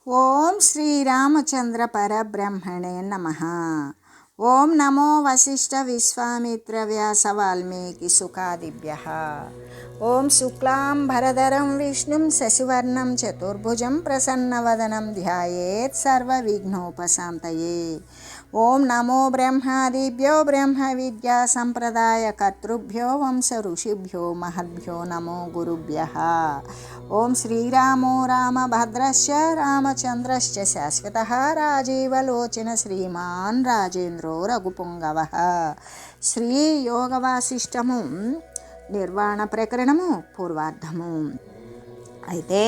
ఓం శ్రీరామచంద్ర పరబ్రహ్మణే నమః. ఓం నమో వశిష్ఠ విశ్వామిత్ర వ్యాస వాల్మీకి సుఖాదిభ్యః. ఓం శుక్లాం భరధరం విష్ణుం శశివర్ణం చతుర్భుజం ప్రసన్నవదనం ధ్యాయేత్ సర్వవిఘ్నోపశాంతయే. ఓం నమో బ్రహ్మాదిభ్యో బ్రహ్మ విద్యా సంప్రదాయ కర్తృభ్యో వంశ ఋషిభ్యో మహద్భ్యో నమో గురుభ్యః. ఓం శ్రీరామో రామభద్రశ్చ రామచంద్రశ్చ శాశ్వతః రాజీవలోచన శ్రీమాన్ రాజేంద్రో రఘుపుంగవః. శ్రీ యోగ వాసిష్టము నిర్వాణ ప్రకరణము పూర్వార్ధము. అయితే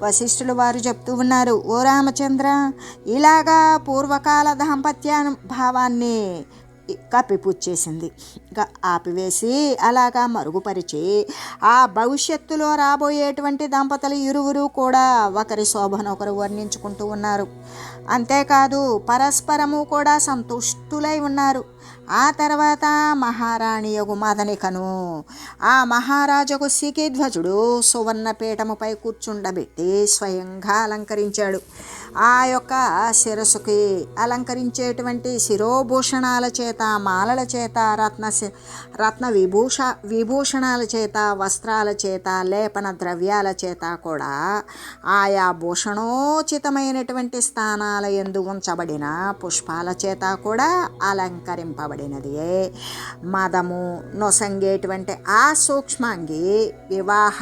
వశిష్ఠులు వారు చెప్తూ ఉన్నారు, ఓ రామచంద్ర, ఇలాగా పూర్వకాల దాంపత్యానుభావాన్ని కప్పిపుచ్చేసింది, ఆపివేసి అలాగా మరుగుపరిచి ఆ భవిష్యత్తులో రాబోయేటువంటి దంపతులు ఇరువురు కూడా ఒకరి శోభను ఒకరు వర్ణించుకుంటూ ఉన్నారు. అంతేకాదు పరస్పరము కూడా సంతుష్టులై ఉన్నారు. ఆ తర్వాత మహారాణి యగు మదనికను ఆ మహారాజుకు శిఖిధ్వజుడు సువర్ణ పీఠముపై కూర్చుండబెట్టి స్వయంగా అలంకరించాడు. ఆ యొక్క శిరస్సుకి అలంకరించేటువంటి శిరోభూషణాల చేత, మాలల చేత, రత్న విభూషణాల చేత, వస్త్రాల చేత, లేపన ద్రవ్యాల చేత కూడా ఆయా భూషణోచితమైనటువంటి స్థానాల యందు ఉంచబడిన పుష్పాల చేత కూడా అలంకరింపబడినది. మదము నొసంగేటువంటి ఆ సూక్ష్మాంగి వివాహ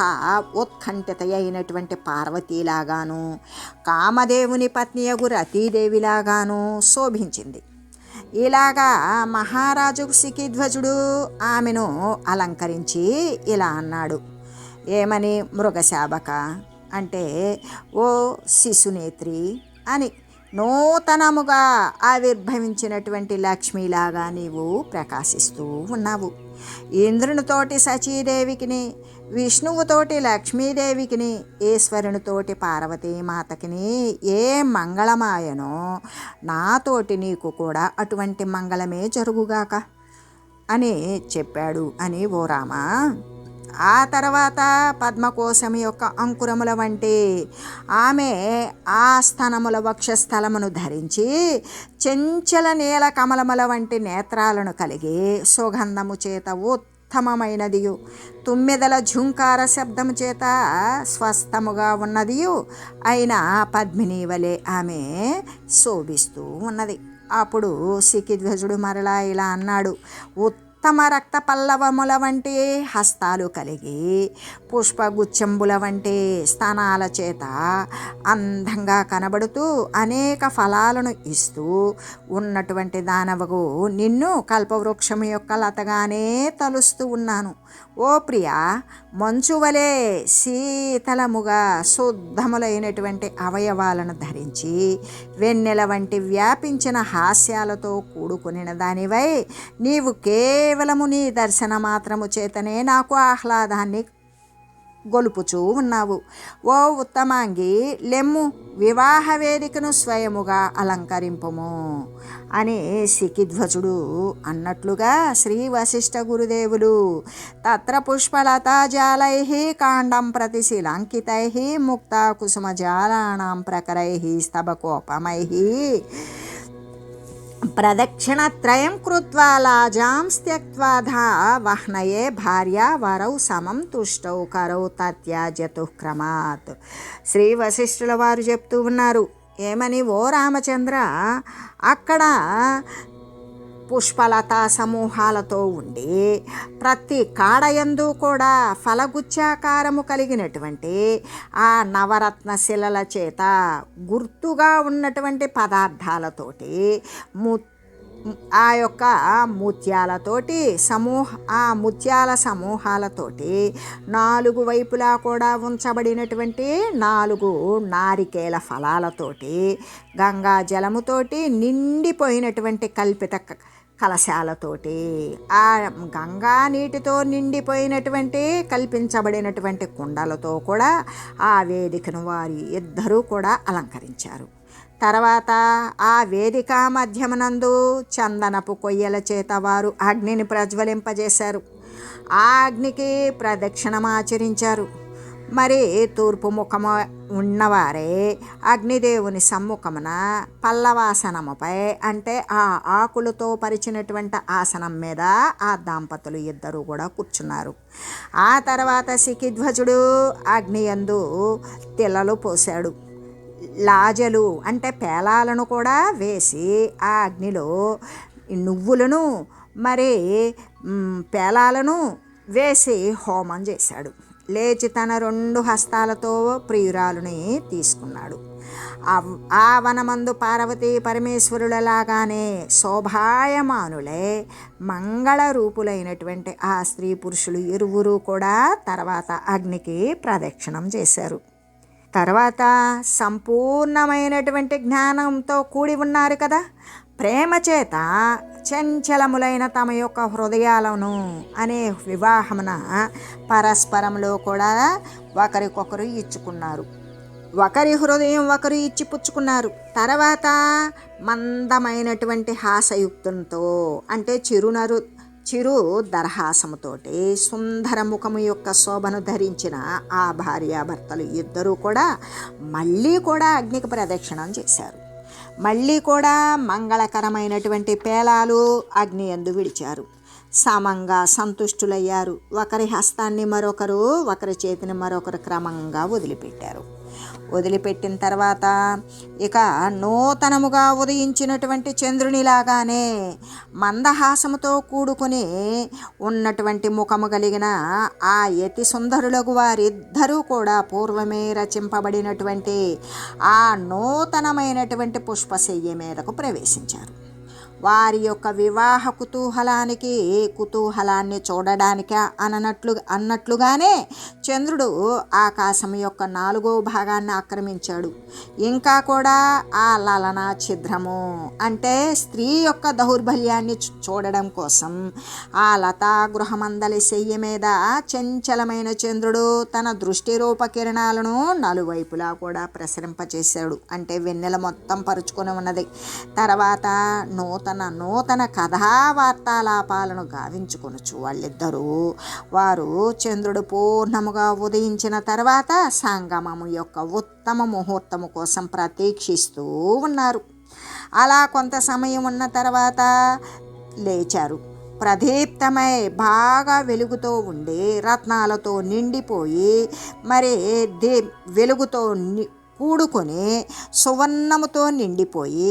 ఉత్కంఠిత అయినటువంటి పార్వతీలాగాను, కామదేవుని పత్నియగు రతీదేవిలాగాను శోభించింది. ఇలాగా మహారాజు శిఖిధ్వజుడు ఆమెను అలంకరించి ఇలా అన్నాడు. ఏమని? మృగశాబక అంటే ఓ శిశునేత్రి అని, నూతనముగా ఆవిర్భవించినటువంటి లక్ష్మిలాగా నీవు ప్రకాశిస్తూ ఉన్నావు. ఇంద్రునితోటి సచీదేవికిని, విష్ణువుతోటి లక్ష్మీదేవికిని, ఈశ్వరునితోటి పార్వతీమాతకిని ఏ మంగళమాయనో నాతోటి నీకు కూడా అటువంటి మంగళమే జరుగుగాక అని చెప్పాడు అని ఓ రామా. ఆ తర్వాత పద్మకోశం యొక్క అంకురముల వంటి ఆమె ఆ స్థనముల వక్షస్థలమును ధరించి చెంచల నీల కమలముల వంటి నేత్రాలను కలిగి సుగంధము చేత ఉత్తమమైనదియు, తుమ్మెదల ఝుంకార శబ్దము చేత స్వస్థముగా ఉన్నదియు అయిన పద్మిని వలె ఆమె శోభిస్తూ ఉన్నది. అప్పుడు శిఖిధ్వజుడు మరలా ఇలా అన్నాడు. ఉత్తమ రక్త పల్లవముల వంటి హస్తాలు కలిగి పుష్పగుచ్చంబుల వంటి స్థానాల చేత అందంగా కనబడుతూ అనేక ఫలాలను ఇస్తూ ఉన్నటువంటి దానవగు నిన్ను కల్పవృక్షము యొక్క లతగానే తలుస్తూ ఉన్నాను. ఓ ప్రియా, మంచువలే శీతలముగా శుద్ధములైనటువంటి అవయవాలను ధరించి వెన్నెల వంటి వ్యాపించిన హాస్యాలతో కూడుకునిన దానివై నీవు కేవలము నీ దర్శన మాత్రము చేతనే నాకు ఆహ్లాదాన్ని గొలుపుచూ ఉన్నావు. ఓ ఉత్తమాంగి, లెమ్ము, వివాహ వేదికను స్వయముగా అలంకరింపుము అని శిఖిధ్వజుడు అన్నట్లుగా శ్రీ వశిష్ఠ గురుదేవులు తత్ర పుష్పలతాజాలై కాండం ప్రతి శిలాంకితై ముక్తా కుసుమజాలానాం ప్రకరై స్తబకోపమై ప్రదక్షిణత్రయం కృత్వా లాజాం త్యక్త్వా వహ్నయే భార్యా వరౌ సమం తుష్టౌ కరౌ తత్యాజతుక్రమాత్. శ్రీ వశిష్ఠుల వారు చెప్తూ ఉన్నారు, ఏమని? ఓ రామచంద్ర, అక్కడ పుష్పలతా సమూహాలతో ఉండి ప్రతి కాడయందు కూడా ఫలగుచ్చాకారము కలిగినటువంటి ఆ నవరత్న శిలల చేత గుర్తుగా ఉన్నటువంటి పదార్థాలతోటి ఆ యొక్క ముత్యాలతోటి ఆ ముత్యాల సమూహాలతోటి 4 వైపులా కూడా ఉంచబడినటువంటి 4 నారికేల ఫలాలతోటి గంగా జలముతోటి నిండిపోయినటువంటి కల్పిత కలశాలతోటి ఆ గంగా నీటితో నిండిపోయినటువంటి కల్పించబడినటువంటి కుండలతో కూడా ఆ వేదికను వారి ఇద్దరూ కూడా అలంకరించారు. తర్వాత ఆ వేదిక మధ్యమునందు చందనపు కొయ్యల చేత వారు అగ్నిని ప్రజ్వలింపజేశారు. ఆ అగ్నికి ప్రదక్షిణమాచరించారు. మరి తూర్పు ముఖము ఉన్నవారే అగ్నిదేవుని సమ్ముఖమున పల్లవాసనముపై అంటే ఆ ఆకులతో పరిచినటువంటి ఆసనం మీద ఆ దంపతులు ఇద్దరు కూడా కూర్చున్నారు. ఆ తర్వాత శిఖిధ్వజుడు అగ్నియందు తిల్లలు పోశాడు. లాజలు అంటే పేలాలను కూడా వేసి ఆ అగ్నిలో నువ్వులను మరి పేలాలను వేసి హోమం చేశాడు. లేచి తన 2 హస్తాలతో ప్రియురాలుని తీసుకున్నాడు. ఆ వనమందు పార్వతీ పరమేశ్వరులలాగానే శోభాయమానులై మంగళ రూపులైనటువంటి ఆ స్త్రీ పురుషులు ఇరువురు కూడా తర్వాత అగ్నికి ప్రదక్షిణం చేశారు. తర్వాత సంపూర్ణమైనటువంటి జ్ఞానంతో కూడి ఉన్నారు కదా, ప్రేమ చేత చంచలములైన తమ యొక్క హృదయాలను అనే వివాహమున పరస్పరంలో కూడా ఒకరికొకరు ఇచ్చుకున్నారు. ఒకరి హృదయం ఒకరు ఇచ్చిపుచ్చుకున్నారు. తర్వాత మందమైనటువంటి హాసయుక్తంతో అంటే చిరు దరహాసముతోటి సుందర ముఖము యొక్క శోభను ధరించిన ఆ భార్యాభర్తలు ఇద్దరూ కూడా మళ్ళీ కూడా అగ్నికి ప్రదక్షిణం చేశారు. మళ్ళీ కూడా మంగళకరమైనటువంటి పేలాలు అగ్ని యందు విడిచారు. సమంగా సంతుష్టులయ్యారు. ఒకరి హస్తాన్ని మరొకరు, ఒకరి చేతిని మరొకరు క్రమంగా వదిలిపెట్టారు. వదిలిపెట్టిన తర్వాత ఇక నూతనముగా ఉదయించినటువంటి చంద్రునిలాగానే మందహాసముతో కూడుకుని ఉన్నటువంటి ముఖము కలిగిన ఆ యతి సుందరులకు వారిద్దరూ కూడా పూర్వమే రచింపబడినటువంటి ఆ నూతనమైనటువంటి పుష్పశయ్య మీదకు ప్రవేశించారు. వారి యొక్క వివాహ కుతూహలాన్ని చూడడానికి అన్నట్లుగానే చంద్రుడు ఆకాశం యొక్క 4వ భాగాన్ని ఆక్రమించాడు. ఇంకా కూడా ఆ లలన ఛిద్రము అంటే స్త్రీ యొక్క దౌర్బల్యాన్ని చూడడం కోసం ఆ లతా గృహమందలి శయ్య మీద చంచలమైన చంద్రుడు తన దృష్టి రూప కిరణాలను నలువైపులా కూడా ప్రసరింపచేశాడు. అంటే వెన్నెల మొత్తం పరుచుకొని ఉన్నది. తర్వాత నూతన కథా వార్తాలాపాలను గావించుకొనుచు వారు చంద్రుడు పూర్ణముగా ఉదయించిన తర్వాత సంగమము యొక్క ఉత్తమ ముహూర్తము కోసం ప్రతీక్షిస్తూ ఉన్నారు. అలా కొంత సమయం ఉన్న తర్వాత లేచారు. ప్రదీప్తమై బాగా వెలుగుతో ఉండి రత్నాలతో నిండిపోయి మరి వెలుగుతో కూడుకొని సువర్ణముతో నిండిపోయి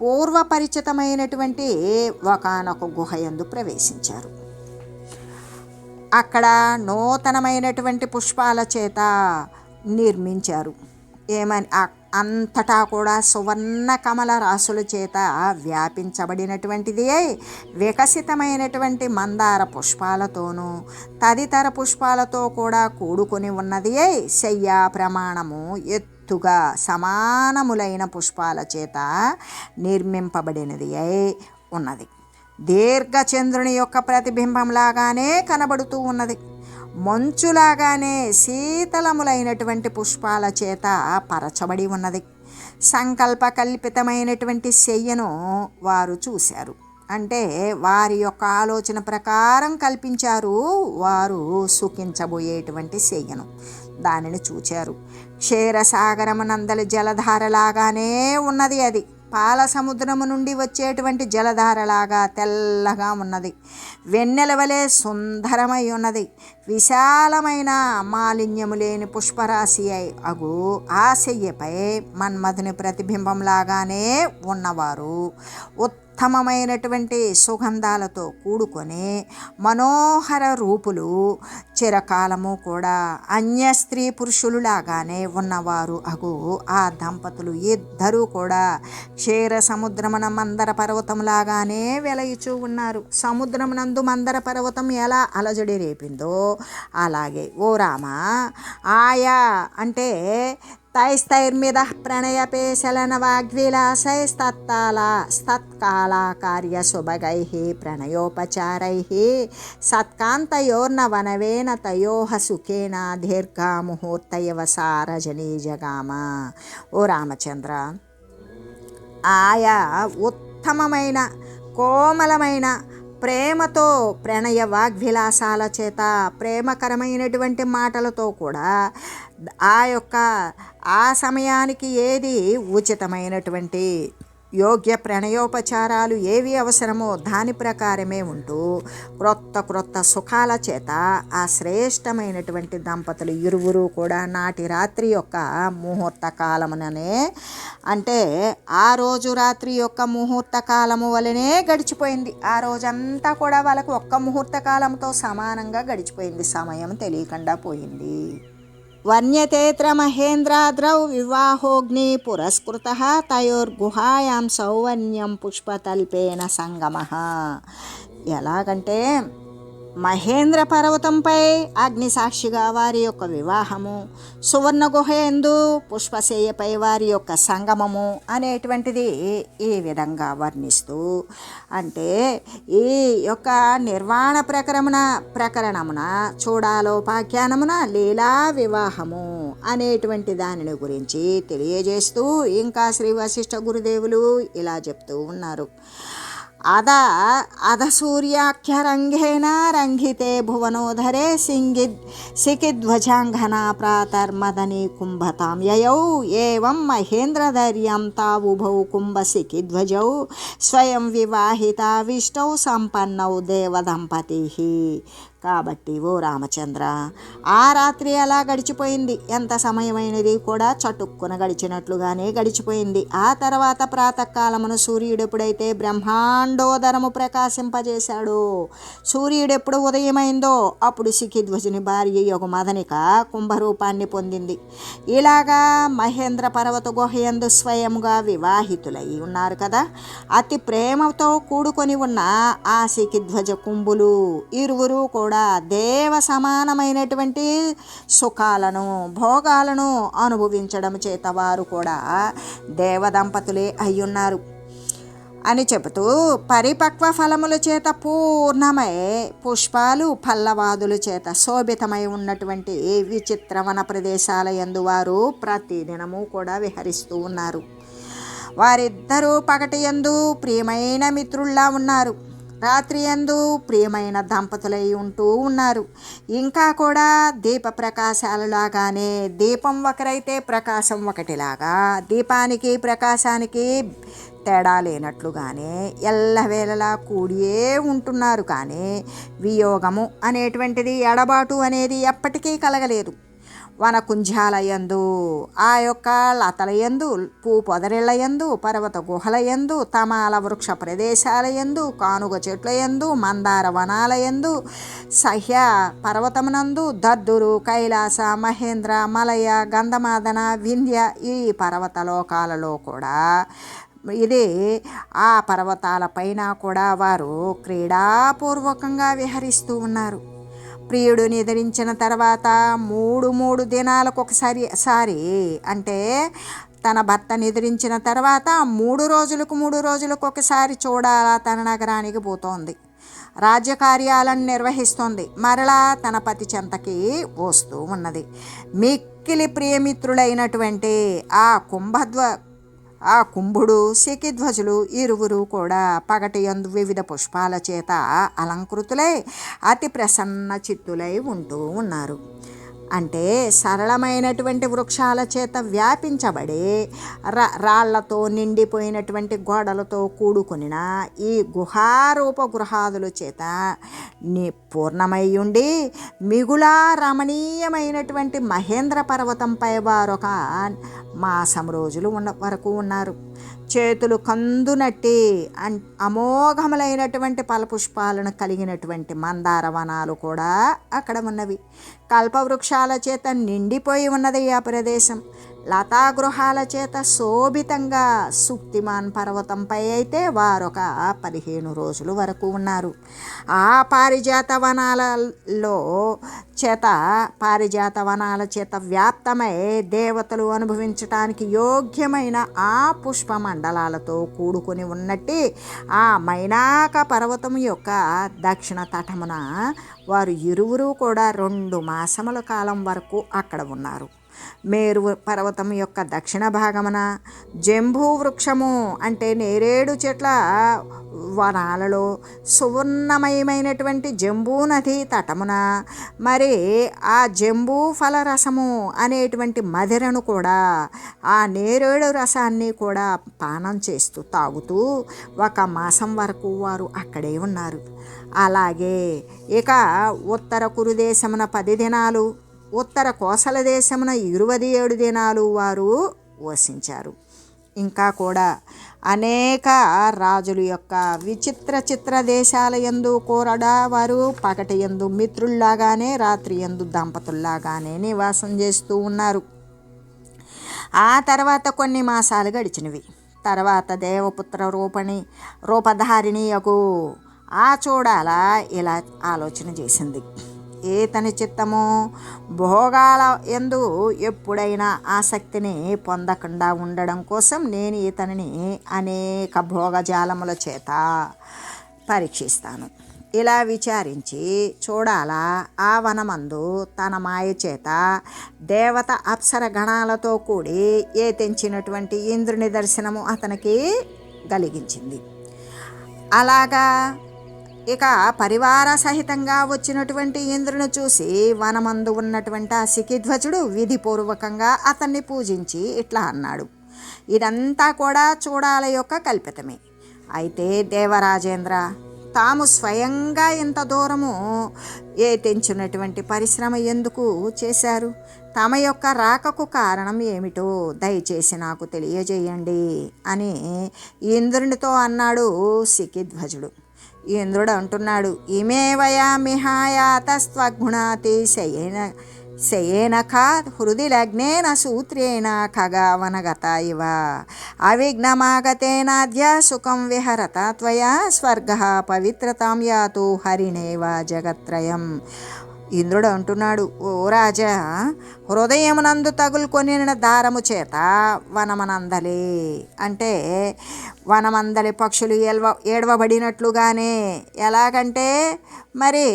పూర్వపరిచితమైనటువంటి ఒకానొక గుహయందు ప్రవేశించారు. అక్కడ నూతనమైనటువంటి పుష్పాల చేత నిర్మించారు. అంతటా కూడా సువర్ణ కమల రాసుల చేత వ్యాపించబడినటువంటిది వికసితమైనటువంటి మందార పుష్పాలతోనూ తదితర పుష్పాలతో కూడా కూడుకొని ఉన్నది శయ్యా ప్రమాణము ఎత్తుగా సమానములైన పుష్పాల చేత నిర్మింపబడినది ఉన్నది. దీర్ఘచంద్రుని యొక్క ప్రతిబింబంలాగానే కనబడుతూ ఉన్నది. మంచులాగానే శీతలములైనటువంటి పుష్పాల చేత పరచబడి ఉన్నది. సంకల్పకల్పితమైనటువంటి శయ్యను వారు చూశారు. అంటే వారి యొక్క ఆలోచన ప్రకారం కల్పించారు. వారు సుఖించబోయేటువంటి శయ్యను దానిని చూచారు. క్షీరసాగరమునందలి జలధారలాగానే ఉన్నది. అది పాల సముద్రము నుండి వచ్చేటువంటి జలధారలాగా తెల్లగా ఉన్నది. వెన్నెల వలె సుందరమై ఉన్నది. విశాలమైన మాలిన్యము లేని పుష్పరాశి అగు ఆ శయ్యపై మన్మధుని ప్రతిబింబంలాగానే ఉన్నవారు ఉత్తమమైనటువంటి సుగంధాలతో కూడుకొని మనోహర రూపులు చిరకాలము కూడా అన్య స్త్రీ పురుషులులాగానే ఉన్నవారు అగు ఆ దంపతులు ఇద్దరూ కూడా క్షీర సముద్రమున మందర పర్వతంలాగానే వెలయుచూ ఉన్నారు. సముద్రమునందు మందర పర్వతం ఎలా అలజడి రేపిందో అలాగే ఓ రామ ఆయా అంటే తైస్తైర్మిద ప్రణయపేశలన వాగ్విలాసైస్తత్కాలా కార్యశుభగై ప్రణయోపచారై సత్కాంతయోర్నవనవేన తయోః సుఖేన దీర్ఘముహూర్తయవసారజనీజగామ. ఓ రామచంద్ర, ఆయా ఉత్తమమైన కోమలమైన ప్రేమతో ప్రణయ వాగ్విలాసాల చేత ప్రేమకరమైనటువంటి మాటలతో కూడా ఆ సమయానికి ఏది ఉచితమైనటువంటి యోగ్య ప్రణయోపచారాలు ఏవి అవసరమో దాని ప్రకారమే ఉంటూ క్రొత్త సుఖాల చేత ఆ శ్రేష్టమైనటువంటి దంపతులు ఇరువురు కూడా నాటి రాత్రి యొక్క ముహూర్త కాలముననే, అంటే ఆ రోజు రాత్రి యొక్క ముహూర్త కాలము వలనే గడిచిపోయింది. ఆ రోజంతా కూడా వాళ్ళకు ఒక్క ముహూర్త కాలంతో సమానంగా గడిచిపోయింది. సమయం తెలియకుండా పోయింది. వర్ణ్యతేత్ర మహేంద్రాద్రౌ వివాహోగ్ని పురస్కృతః తయోర్గుహాయాం సౌవర్ణ్యం పుష్పతల్పేన సంగమః. ఎలాగంటే మహేంద్ర పర్వతంపై అగ్నిసాక్షిగా వారి యొక్క వివాహము, సువర్ణ గుహ యందు పుష్పశయ్యపై వారి యొక్క సంగమము అనేటువంటిది ఈ విధంగా వర్ణిస్తూ, అంటే ఈ యొక్క నిర్వాణ ప్రకరణమున చూడాలోపాఖ్యానమున లీలా వివాహము అనేటువంటి దానిని గురించి తెలియజేస్తూ ఇంకా శ్రీ వశిష్ఠ గురుదేవులు ఇలా చెప్తూ ఉన్నారు. అధసూర్యాఖ్యరంగేణ రంగితే భువనోధరే సికిధ్వజాంఘనా ప్రాతర్మదనీ కుంభతాం యయౌ ఏవం మహేంద్రధర్యం తావుభౌ కుంభసికిధ్వజౌ స్వయం వివాహితావిష్టౌ సంపన్నౌ దేవదంపతి. కాబట్టి ఓ రామచంద్ర, ఆ రాత్రి అలా గడిచిపోయింది. ఎంత సమయమైనది కూడా చటుక్కున గడిచినట్లుగానే గడిచిపోయింది. ఆ తర్వాత ప్రాతకాలమును సూర్యుడు ఎప్పుడైతే బ్రహ్మాండోదరము ప్రకాశింపజేశాడో, సూర్యుడు ఎప్పుడు ఉదయమైందో అప్పుడు సికిధ్వజుని భార్య యొక్క మదనిక కుంభరూపాన్ని పొందింది. ఇలాగా మహేంద్ర పర్వత గుహయందు స్వయముగా వివాహితులై ఉన్నారు కదా. అతి ప్రేమతో కూడుకొని ఉన్న ఆ సికిధ్వజ కుంభులు ఇరువురు కూడా దేవ సమానమైనటువంటి సుఖాలను భోగాలను అనుభవించడం చేత వారు కూడా దేవదంపతులే అయ్యున్నారు అని చెబుతూ, పరిపక్వ ఫలముల చేత పూర్ణమై పుష్పాలు పల్లవాదుల చేత శోభితమై ఉన్నటువంటి విచిత్రవన ప్రదేశాల యందు వారు ప్రతిదినము కూడా విహరిస్తూ ఉన్నారు. వారిద్దరూ పగటి యందు ప్రియమైన మిత్రుల్లా ఉన్నారు, రాత్రి యందు ప్రియమైన దంపతులై ఉంటూ ఉన్నారు. ఇంకా కూడా దీప ప్రకాశాలలాగానే, దీపం ఒకరైతే ప్రకాశం ఒకటిలాగా, దీపానికి ప్రకాశానికి తేడా లేనట్లుగానే ఎల్లవేళలా కూడియే ఉంటున్నారు. కానీ వియోగము అనేటువంటిది, ఎడబాటు అనేది ఎప్పటికీ కలగలేదు. వనకుంజాల యందు, ఆ యొక్క లతల యందు, పూ పొదరిళ్ల యందు, పర్వత గుహల యందు, తమాల వృక్ష ప్రదేశాల యందు, కానుగ చెట్ల యందు, మందార వనాల యందు, సహ్య పర్వతమునందు, దద్దురు, కైలాస, మహేంద్ర, మలయ, గంధమాదన, వింధ్య ఈ పర్వత లోకాలలో కూడా, ఇది ఆ పర్వతాలపైన కూడా వారు క్రీడాపూర్వకంగా విహరిస్తూ ఉన్నారు. ప్రియుడు నిద్రించిన తర్వాత మూడు దినాలకు ఒకసారి, అంటే తన భర్త నిద్రించిన తర్వాత 3 రోజులకు ఒకసారి చూడాలా తన నగరానికి పోతోంది. రాజ్యకార్యాలను నిర్వహిస్తోంది. మరలా తన పతి చెంతకి వస్తూ ఉన్నది. మిక్కిలి ప్రియమిత్రులైనటువంటి ఆ కుంభుడు సికిధ్వజులు ఇరువురు కూడా పగటి యందు వివిధ పుష్పాల చేత అలంకృతులై అతి ప్రసన్న చిత్తులై ఉంటూ ఉన్నారు. అంటే సరళమైనటువంటి వృక్షాల చేత వ్యాపించబడి రాళ్లతో నిండిపోయినటువంటి గోడలతో కూడుకొనిన ఈ గుహారూప గృహాదుల చేత పూర్ణమై ఉండి మిగులా రమణీయమైనటువంటి మహేంద్ర పర్వతంపై వారొక మాసం రోజులు వరకు ఉన్నారు. చేతులు కందునట్టి అమోఘములైనటువంటి ఫలపుష్పాలను కలిగినటువంటి మందార వనాలు కూడా అక్కడ ఉన్నవి. కల్పవృక్షాల చేత నిండిపోయి ఉన్నది ఆ ప్రదేశం. లతాగృహాల చేత శోభితంగా సుక్తిమాన్ పర్వతంపై అయితే వారొక 15 రోజులు వరకు ఉన్నారు. ఆ పారిజాత వనాల చేత వ్యాప్తమై దేవతలు అనుభవించటానికి యోగ్యమైన ఆ పుష్ప మండలాలతో కూడుకొని ఉన్నట్టు ఆ మైనాక పర్వతం యొక్క దక్షిణ తటమున వారు ఇరువురు కూడా 2 మాసముల కాలం వరకు అక్కడ ఉన్నారు. మేరు పర్వతం యొక్క దక్షిణ భాగమున, జంబూ వృక్షము అంటే నేరేడు చెట్ల వనాలలో, సువర్ణమయమైనటువంటి జంబూ నది తటమున మరి ఆ జంబూ ఫలరసము అనేటువంటి మదిరను కూడా, ఆ నేరేడు రసాన్ని కూడా పానం చేస్తూ తాగుతూ 1 మాసం వరకు వారు అక్కడే ఉన్నారు. అలాగే ఇక ఉత్తర కురుదేశమున 10 దినాలు, ఉత్తర కోసల దేశమున 27 దినాలు వారు వసించారు. ఇంకా కూడా అనేక రాజుల యొక్క చిత్ర దేశాల యందు కూడా వారు పగటి యందు మిత్రుల్లాగానే, రాత్రి యందు దంపతుల్లాగానే నివాసం చేస్తూ ఉన్నారు. ఆ తర్వాత కొన్ని మాసాలు గడిచినవి. తర్వాత దేవపుత్ర రూపధారిణి యగు ఆ చూడాల ఇలా ఆలోచన చేసింది. ఈతని చిత్తము భోగాల యందు ఎప్పుడైనా ఆసక్తిని పొందకుండా ఉండడం కోసం నేను ఈతనిని అనేక భోగజాలముల చేత పరీక్షిస్తాను. ఇలా విచారించి చూడాల ఆ వనమందు తన మాయ చేత దేవత అప్సర గణాలతో కూడి తెంచినటువంటి ఇంద్రుని దర్శనము అతనికి కలిగించింది. అలాగా ఇక పరివార సహితంగా వచ్చినటువంటి ఇంద్రుని చూసి వనమందు ఉన్నటువంటి ఆ శిఖిధ్వజుడు విధిపూర్వకంగా అతన్ని పూజించి ఇట్లా అన్నాడు. ఇదంతా కూడా చూడాల యొక్క కల్పితమే. అయితే దేవరాజేంద్ర, తాము స్వయంగా ఇంత దూరము తెంచినటువంటి పరిశ్రమ ఎందుకు చేశారు? తమ యొక్క రాకకు కారణం ఏమిటో దయచేసి నాకు తెలియజేయండి అని ఇంద్రునితో అన్నాడు శిఖిధ్వజుడు. ఇంద్రుడు అంటున్నాడు, ఇమే వయా మిహాయాతస్త్వగుణాతి శయేనఖ హృది లగ్నేన సూత్రేణ ఖగావనగత ఇవ అవిఘ్నమాగతేనాద్య సుఖం విహరత త్వయా స్వర్గ పవిత్రతాం యాతు హరిణేవ జగత్రయం. ఇంద్రుడు అంటున్నాడు, ఓ రాజా, హృదయమునందు తగులుకొనిన దారము చేత వనమనందలి అంటే వనమందలి పక్షులు ఏడవబడినట్లుగానే, ఎలాగంటే మరి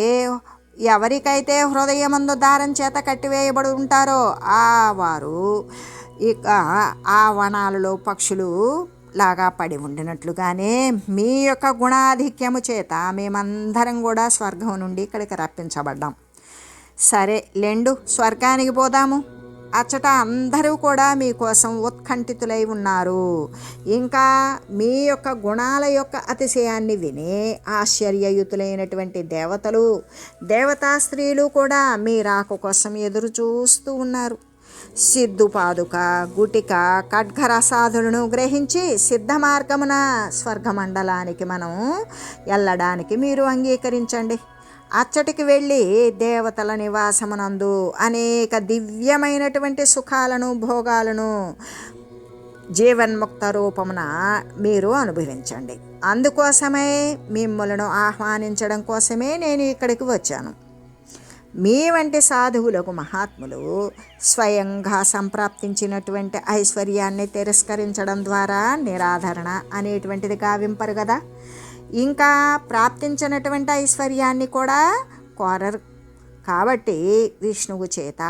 ఎవరికైతే హృదయమందు దారం చేత కట్టివేయబడి ఉంటారో ఆ వారు ఇక ఆ వనాలలో పక్షులు లాగా పడి ఉండినట్లుగానే మీ యొక్క గుణాధిక్యము చేత మేమందరం కూడా స్వర్గం నుండి ఇక్కడికి రప్పించబడ్డాం. సరే లెండు, స్వర్గానికి పోదాము. అచ్చట అందరూ కూడా మీకోసం ఉత్కంఠితులై ఉన్నారు. ఇంకా మీ యొక్క గుణాల యొక్క అతిశయాన్ని విని ఆశ్చర్యయుతులైనటువంటి దేవతలు, దేవతా స్త్రీలు కూడా మీ రాక కోసం ఎదురు చూస్తూ ఉన్నారు. సిద్ధుపాదుక, గుటిక, ఖడ్గరసాదులను గ్రహించి సిద్ధ మార్గమున స్వర్గమండలానికి మనం వెళ్ళడానికి మీరు అంగీకరించండి. అచ్చటికి వెళ్ళి దేవతల నివాసమునందు అనేక దివ్యమైనటువంటి సుఖాలను, భోగాలను జీవన్ముక్త రూపమున మీరు అనుభవించండి. అందుకోసమే మిమ్మలను ఆహ్వానించడం కోసమే నేను ఇక్కడికి వచ్చాను. మీ వంటి సాధువులకు మహాత్ములు స్వయంగా సంప్రాప్తించినటువంటి ఐశ్వర్యాన్ని తిరస్కరించడం ద్వారా నిరాధరణ అనేటువంటిది గావింపరు కదా. ఇంకా ప్రాప్తించినటువంటి ఐశ్వర్యాన్ని కూడా కోరరు. కాబట్టి విష్ణువు చేత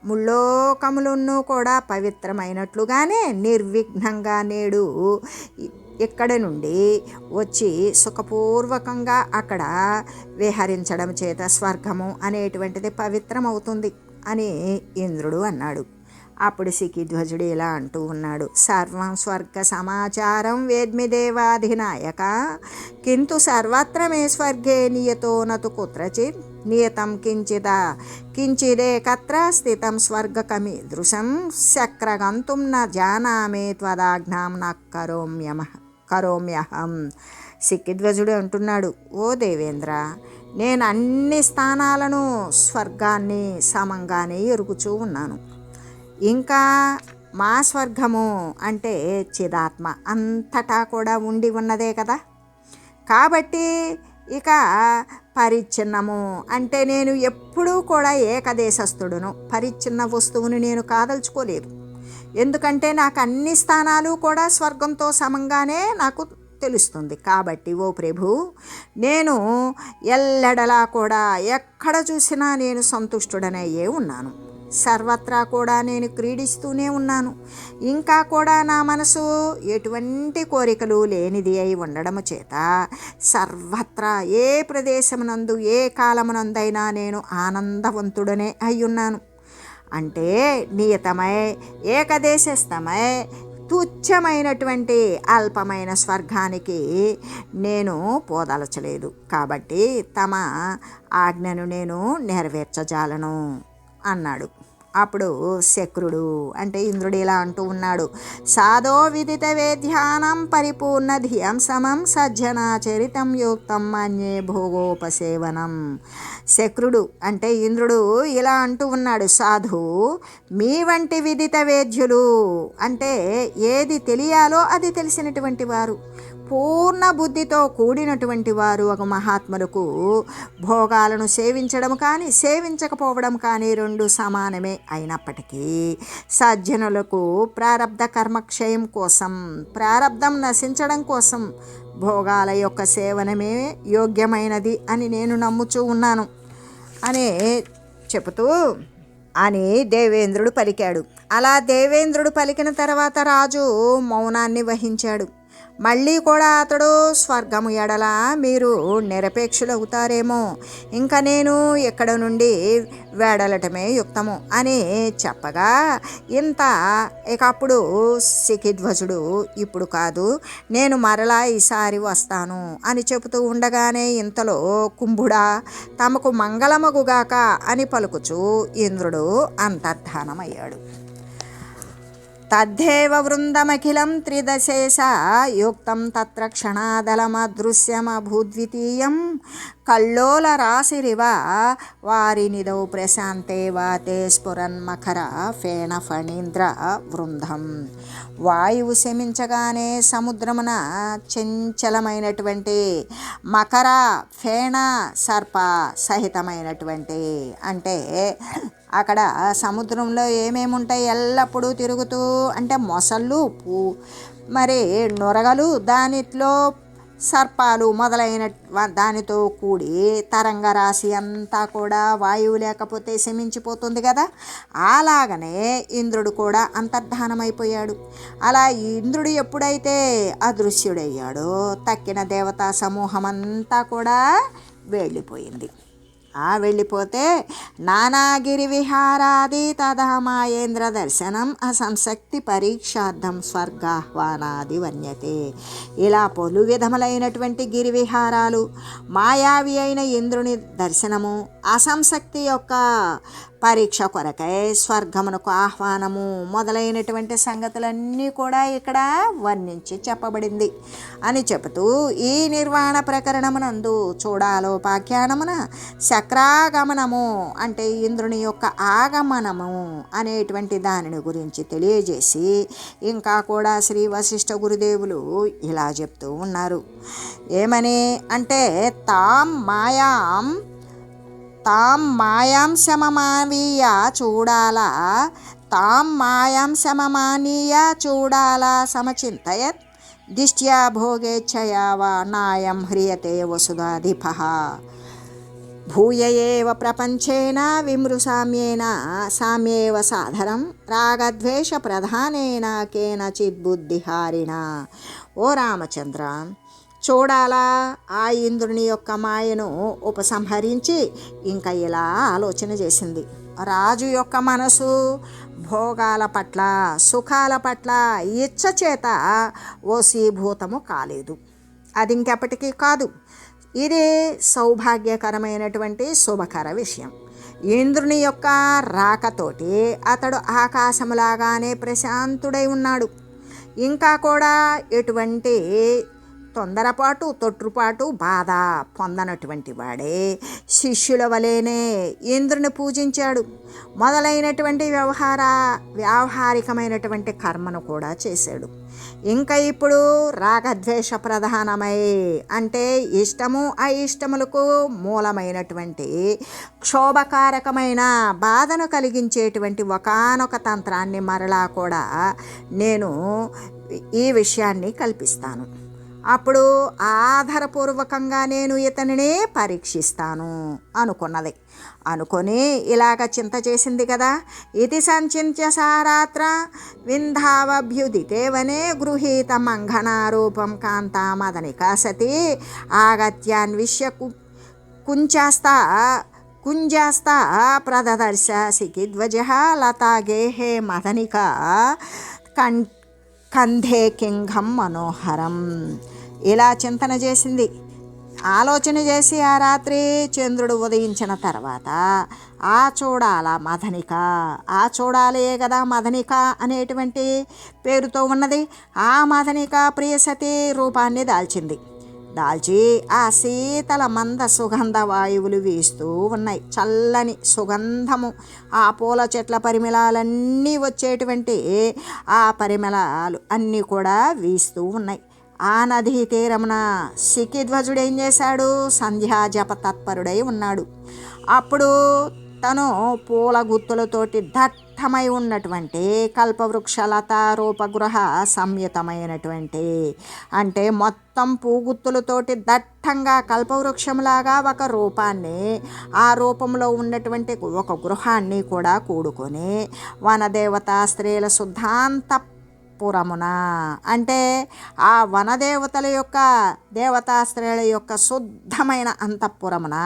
ముల్లోకములను కూడా పవిత్రమైనట్లుగానే నిర్విఘ్నంగా నేడు ఇక్కడి నుండి వచ్చి సుఖపూర్వకంగా అక్కడ విహరించడం చేత స్వర్గము అనేటువంటిది పవిత్రమవుతుంది అని ఇంద్రుడు అన్నాడు. అప్పుడు శిఖిధ్వజుడు ఇలా అంటూ ఉన్నాడు, సర్వం స్వర్గ సమాచారం వేద్మి దేవాధినాయక, కింటు సర్వత్ర మే స్వర్గే నియతో నతు కుత్రచిత్ నియతం కించిదేకత్ర స్థితం స్వర్గకమీదృశం శక్రగంతుం న జానామే త్వదాజ్ఞాం న కరోమ్యహం. శిఖిధ్వజుడు అంటున్నాడు, ఓ దేవేంద్ర, నేను అన్ని స్థానాలను స్వర్గాన్ని సమంగానే ఎరుగుచూ ఉన్నాను. ఇంకా మా స్వర్గము అంటే చిదాత్మ అంతటా కూడా ఉండి ఉన్నదే కదా. కాబట్టి ఇక పరిచ్ఛిన్నము అంటే నేను ఎప్పుడూ కూడా ఏకదేశస్థుడును. పరిచ్ఛిన్న వస్తువును నేను కాదలుచుకోలేదు. ఎందుకంటే నాకు అన్ని స్థానాలు కూడా స్వర్గంతో సమంగానే నాకు తెలుస్తుంది. కాబట్టి ఓ ప్రభు, నేను ఎల్లెడలా కూడా ఎక్కడ చూసినా నేను సంతుష్టుడనయ్యే ఉన్నాను. సర్వత్రా కూడా నేను క్రీడిస్తూనే ఉన్నాను. ఇంకా కూడా నా మనసు ఎటువంటి కోరికలు లేనిది అయి ఉండడము చేత సర్వత్రా ఏ ప్రదేశమునందు ఏ కాలమునందైనా నేను ఆనందవంతుడనే అయ్యున్నాను. అంటే నియతమై ఏకదేశస్థమై తుచ్చమైనటువంటి అల్పమైన స్వర్గానికి నేను పోదలచలేదు. కాబట్టి తమ ఆజ్ఞను నేను నెరవేర్చజాలను అన్నాడు. అప్పుడు శక్రుడు అంటే ఇంద్రుడు ఇలా అంటూ ఉన్నాడు, సాధో విదిత వేద్యానం పరిపూర్ణ ధియం సమం సజ్జనాచరితం యుక్తం మన్యే భోగోపసేవనం. శక్రుడు అంటే ఇంద్రుడు ఇలా అంటూ ఉన్నాడు, సాధు మీ వంటి విదిత వేద్యులు అంటే ఏది తెలియాలో అది తెలిసినటువంటి వారు, పూర్ణ బుద్ధితో కూడినటువంటి వారు ఒక మహాత్ములకు భోగాలను సేవించడం కానీ సేవించకపోవడం కానీ రెండు సమానమే అయినప్పటికీ సజ్జనులకు ప్రారబ్ధ కర్మక్షయం కోసం, ప్రారబ్ధం నశించడం కోసం భోగాల యొక్క సేవనమే యోగ్యమైనది అని నేను నమ్ముచూ ఉన్నాను అని చెబుతూ అని దేవేంద్రుడు పలికాడు. అలా దేవేంద్రుడు పలికిన తర్వాత రాజు మౌనాన్ని వహించాడు. మళ్ళీ కూడా అతడు స్వర్గము ఎడల మీరు నిరపేక్షులవుతారేమో, ఇంకా నేను ఇక్కడ నుండి వేడలటమే యుక్తము అని చెప్పగా ఇక అప్పుడు శిఖిధ్వజుడు ఇప్పుడు కాదు నేను మరలా ఈసారి వస్తాను అని చెబుతూ ఉండగానే ఇంతలో కుంభుడా తమకు మంగళమగుగాక అని పలుకుచూ ఇంద్రుడు అంతర్ధానమయ్యాడు. తద్ధేవ వృందమఖిలం త్రిదశేష యుక్తం తత్ర క్షణాదలమదృశ్యమభూద్వితీయం కల్లోల రాశిరివ వారినిదౌ ప్రశాంతే వాతే స్ఫురన్మఖర ఫేణ ఫణీంద్ర వృందం. వాయువు శమించగానే సముద్రమున చంచలమైనటువంటి మకర ఫేణ సర్ప సహితమైనటువంటి అంటే అక్కడ సముద్రంలో ఏమేమి ఉంటాయి ఎల్లప్పుడూ తిరుగుతూ అంటే మొసళ్ళు మరి నొరగలు దానిలో సర్పాలు మొదలైన దానితో కూడి తరంగ రాశి అంతా కూడా వాయువు లేకపోతే శమించిపోతుంది కదా, అలాగనే ఇంద్రుడు కూడా అంతర్ధానమైపోయాడు. అలా ఇంద్రుడు ఎప్పుడైతే అదృశ్యుడయ్యాడో తక్కిన దేవతా సమూహం అంతా కూడా వెళ్ళిపోయింది. వెళ్ళిపోతే నానాగిరి విహారాది తదా మాయేంద్ర దర్శనం అసంశక్తి పరీక్షార్థం స్వర్గాహ్వానాది వన్యతే. ఇలా పలు విధములైనటువంటి గిరి విహారాలు, మాయావి అయిన ఇంద్రుని దర్శనము, అసంశక్తి యొక్క పరీక్ష కొరకై స్వర్గమునకు ఆహ్వానము మొదలైనటువంటి సంగతులన్నీ కూడా ఇక్కడ వర్ణించి చెప్పబడింది అని చెబుతూ ఈ నిర్వాణ ప్రకరణమునందు చూడాలోపాఖ్యానమున చక్రాగమనము అంటే ఇంద్రుని యొక్క ఆగమనము అనేటువంటి దానిని గురించి తెలియజేసి ఇంకా కూడా శ్రీ వశిష్ఠ గురుదేవులు ఇలా చెప్తూ ఉన్నారు. ఏమని అంటే తాం మాయాం శమమానీయ చూడాలా, తాం మాయాం శమమానీయ చూడాలా సమచింతయత్ దిష్ట్యా భోగేచ్ఛయా వా నాయం హ్రియతే వసుధాధిపః భూయ ఏవ ప్రపంచేన విమృశామ్యేన సామ్యేవ సాధరం రాగద్వేష ప్రధానేన కేనచిత్ బుద్ధిహారిణ. ఓ రామచంద్ర, చూడాలా ఆ ఇంద్రుని యొక్క మాయను ఉపసంహరించి ఇంకా ఇలా ఆలోచన చేసింది. రాజు యొక్క మనసు భోగాల పట్ల సుఖాల పట్ల ఇచ్చ చేత వశీభూతము కాలేదు. అది ఇంకెప్పటికీ కాదు. ఇది సౌభాగ్యకరమైనటువంటి శుభకర విషయం. ఇంద్రుని యొక్క రాకతోటి అతడు ఆకాశములాగానే ప్రశాంతుడై ఉన్నాడు. ఇంకా కూడా ఎటువంటి తొందరపాటు తొట్టుపాటు బాధ పొందనటువంటి వాడే శిష్యుల వలెనే ఇంద్రుని పూజించాడు. మొదలైనటువంటి వ్యావహారికమైనటువంటి కర్మను కూడా చేశాడు. ఇంకా ఇప్పుడు రాగద్వేష ప్రధానమై అంటే ఇష్టము అయిష్టములకు మూలమైనటువంటి క్షోభకారకమైన బాధను కలిగించేటువంటి ఒకానొక తంత్రాన్ని మరలా కూడా నేను ఈ విషయాన్ని కల్పిస్తాను. అప్పుడు ఆధారపూర్వకంగా నేను ఇతనిని పరీక్షిస్తాను అనుకున్నది. అనుకొని ఇలాగ చింత చేసింది కదా. ఇది సంచింత్య సారాత్ర వింధావభ్యుదితే వనే గృహీత మంఘనారూపం కాంతామదనికా సతీ ఆగత్యాన్విష్య కుంజాస్తా ప్రదదర్శ సికిధ్వజ లతాగేహే మదనికా కంధే కింఘం మనోహరం. ఇలా చింతన చేసింది. ఆలోచన చేసి ఆ రాత్రి చంద్రుడు ఉదయించిన తర్వాత ఆ చూడాలే కదా మదనిక అనేటువంటి పేరుతో ఉన్నది. ఆ మదనిక ప్రియసతి రూపాన్ని దాల్చి ఆ శీతల మంద సుగంధ వాయువులు వీస్తూ ఉన్నాయి. చల్లని సుగంధము, ఆ పూల చెట్ల పరిమళాలన్నీ వచ్చేటువంటి ఆ పరిమళాలు అన్నీ కూడా వీస్తూ ఉన్నాయి. ఆ నదీ తీరమున సికిధ్వజుడు ఏం చేశాడు? సంధ్యా జప తత్పరుడై ఉన్నాడు. అప్పుడు తను పూల గుత్తులతోటి దట్టమై ఉన్నటువంటి కల్పవృక్ష లతారూపగృహ సంయుతమైనటువంటి, అంటే మొత్తం పూగుత్తులతోటి దట్టంగా కల్పవృక్షంలాగా ఒక రూపాన్ని, ఆ రూపంలో ఉన్నటువంటి ఒక గృహాన్ని కూడా కూడుకొని వనదేవతా స్త్రీల శుద్ధాంత పురమున, అంటే ఆ వనదేవతల యొక్క దేవతా స్త్రీల యొక్క శుద్ధమైన అంతఃపురమున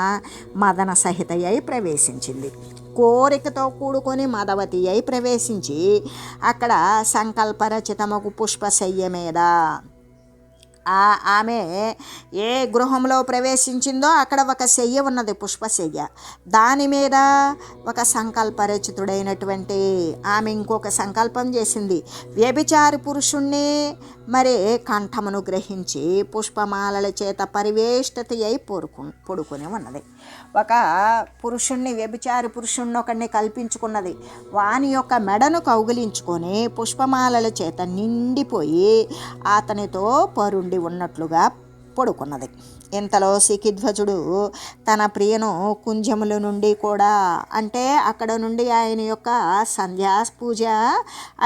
మదన సహిత అయి ప్రవేశించింది. కోరికతో కూడుకొని మదవతి అయి ప్రవేశించి అక్కడ సంకల్పరచితమగు పుష్పశయ్య మీద, ఆమె ఏ గృహంలో ప్రవేశించిందో అక్కడ ఒక శయ్య ఉన్నది, పుష్పశయ్య. దాని మీద ఒక సంకల్పరచితుడైనటువంటి ఆమె ఇంకొక సంకల్పం చేసింది. వ్యభిచారి పురుషుణ్ణి మరి కంఠమును గ్రహించి పుష్పమాలల చేత పరివేష్టత అయి పొడుకుని ఉన్నది. ఒక పురుషుణ్ణి, వ్యభిచారి పురుషుణ్ణి ఒకడిని కల్పించుకున్నది. వాని యొక్క మెడను కౌగిలించుకొని పుష్పమాలల చేత నిండిపోయి అతనితో పరుండి ఉన్నట్లుగా పడుకున్నది. ఇంతలో సికిధ్వజుడు తన ప్రియను కుంజముల నుండి కూడా, అంటే అక్కడ నుండి ఆయన యొక్క సంధ్యా పూజ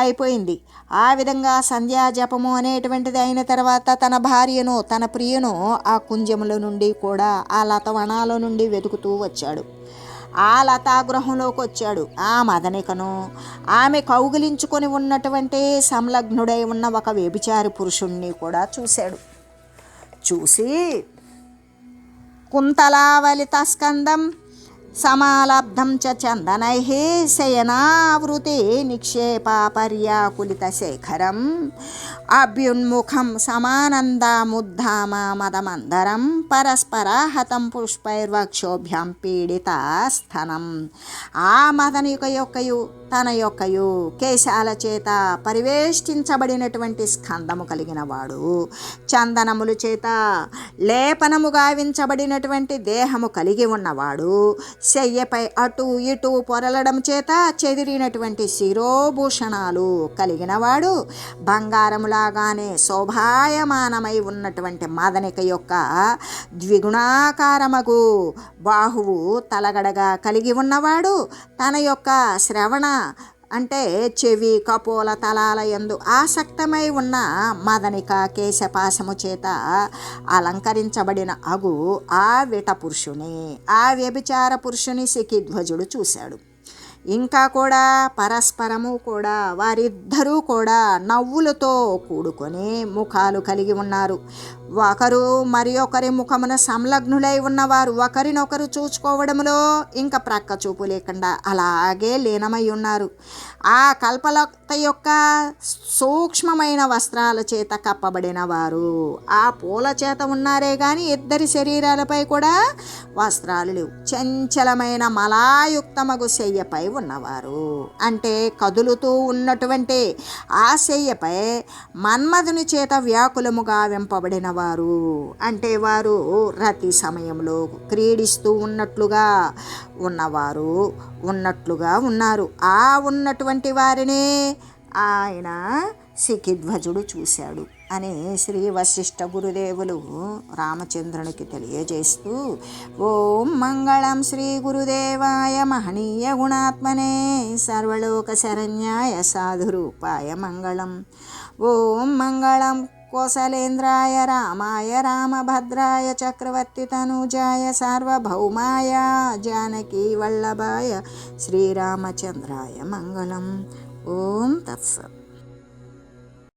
అయిపోయింది. ఆ విధంగా సంధ్యా జపము అనేటువంటిది అయిన తర్వాత తన భార్యను, తన ప్రియను ఆ కుంజముల నుండి కూడా, ఆ లతవనాల నుండి వెతుకుతూ వచ్చాడు. ఆ లతాగృహంలోకి వచ్చాడు. ఆ మదనికను, ఆమె కౌగిలించుకొని ఉన్నటువంటి సంలగ్నుడై ఉన్న ఒక వ్యభిచారి పురుషుణ్ణి కూడా చూసి కుంతలావలిత స్కందం సమాలబ్ధం చ చందనైః శయనావృతి నిక్షేపపర్యాకులిత శేఖరం అభ్యున్ముఖం సమానందముద్ధామ మదమందరం పరస్పర హతం పుష్పైర్వక్షోభ్యం పీడిత స్థనం. ఆ మదనిక యొక్కయు తన యొక్కయు కేశాల చేత పరివేష్టించబడినటువంటి స్కందము కలిగిన వాడు, చందనముల చేత లేపనము గావించబడినటువంటి దేహము కలిగి ఉన్నవాడు, శయ్యపై అటు ఇటు పొరలడం చేత చెదిరినటువంటి శిరోభూషణాలు కలిగినవాడు, బంగారములాగానే శోభాయమానమై ఉన్నటువంటి మదనిక యొక్క ద్విగుణాకారమగు బాహువు తలగడగా కలిగి ఉన్నవాడు, తన యొక్క శ్రవణ అంటే చెవి కపోల తలాల యందు ఆసక్తమై ఉన్న మదనిక కేశపాశము చేత అలంకరించబడిన అగు ఆ విట పురుషుని, ఆ వ్యభిచార పురుషుని సికిధ్వజుడు చూశాడు. ఇంకా కూడా పరస్పరము కూడా వారిద్దరూ కూడా నవ్వులతో కూడుకొని ముఖాలు కలిగి ఉన్నారు. ఒకరు మరి ఒకరి ముఖమున సంలగ్నులై ఉన్నవారు ఒకరినొకరు చూసుకోవడంలో ఇంకా ప్రక్క చూపు లేకుండా అలాగే లీనమై ఉన్నారు. ఆ కల్పలత యొక్క సూక్ష్మమైన వస్త్రాల చేత కప్పబడిన వారు ఆ పూల చేత ఉన్నారే కానీ ఇద్దరి శరీరాలపై కూడా వస్త్రాలు లేవు. చంచలమైన మలాయుక్తమగు శయ్యపై ఉన్నవారు, అంటే కదులుతూ ఉన్నటువంటి ఆ శయ్యపై మన్మధుని చేత వ్యాకులముగా వెంపబడిన వారు, అంటే వారు రతి సమయంలో క్రీడిస్తూ ఉన్నట్లుగా ఉన్నారు. ఆ ఉన్నటువంటి వారిని ఆయన సికిధ్వజుడు చూశాడు అని శ్రీ వశిష్ఠ గురుదేవులు రామచంద్రునికి తెలియజేస్తూ, ఓం మంగళం శ్రీ గురుదేవాయ మహనీయ గుణాత్మనే సర్వలోక శరణ్యాయ సాధురూపాయ మంగళం. ఓం మంగళం కోసలేంద్రాయ రామాయ రామభద్రాయ చక్రవర్తి తనూజాయ సార్వభౌమాయ జానకీ వల్లభాయ శ్రీరామచంద్రాయ మంగళం. ఓం తత్సత్.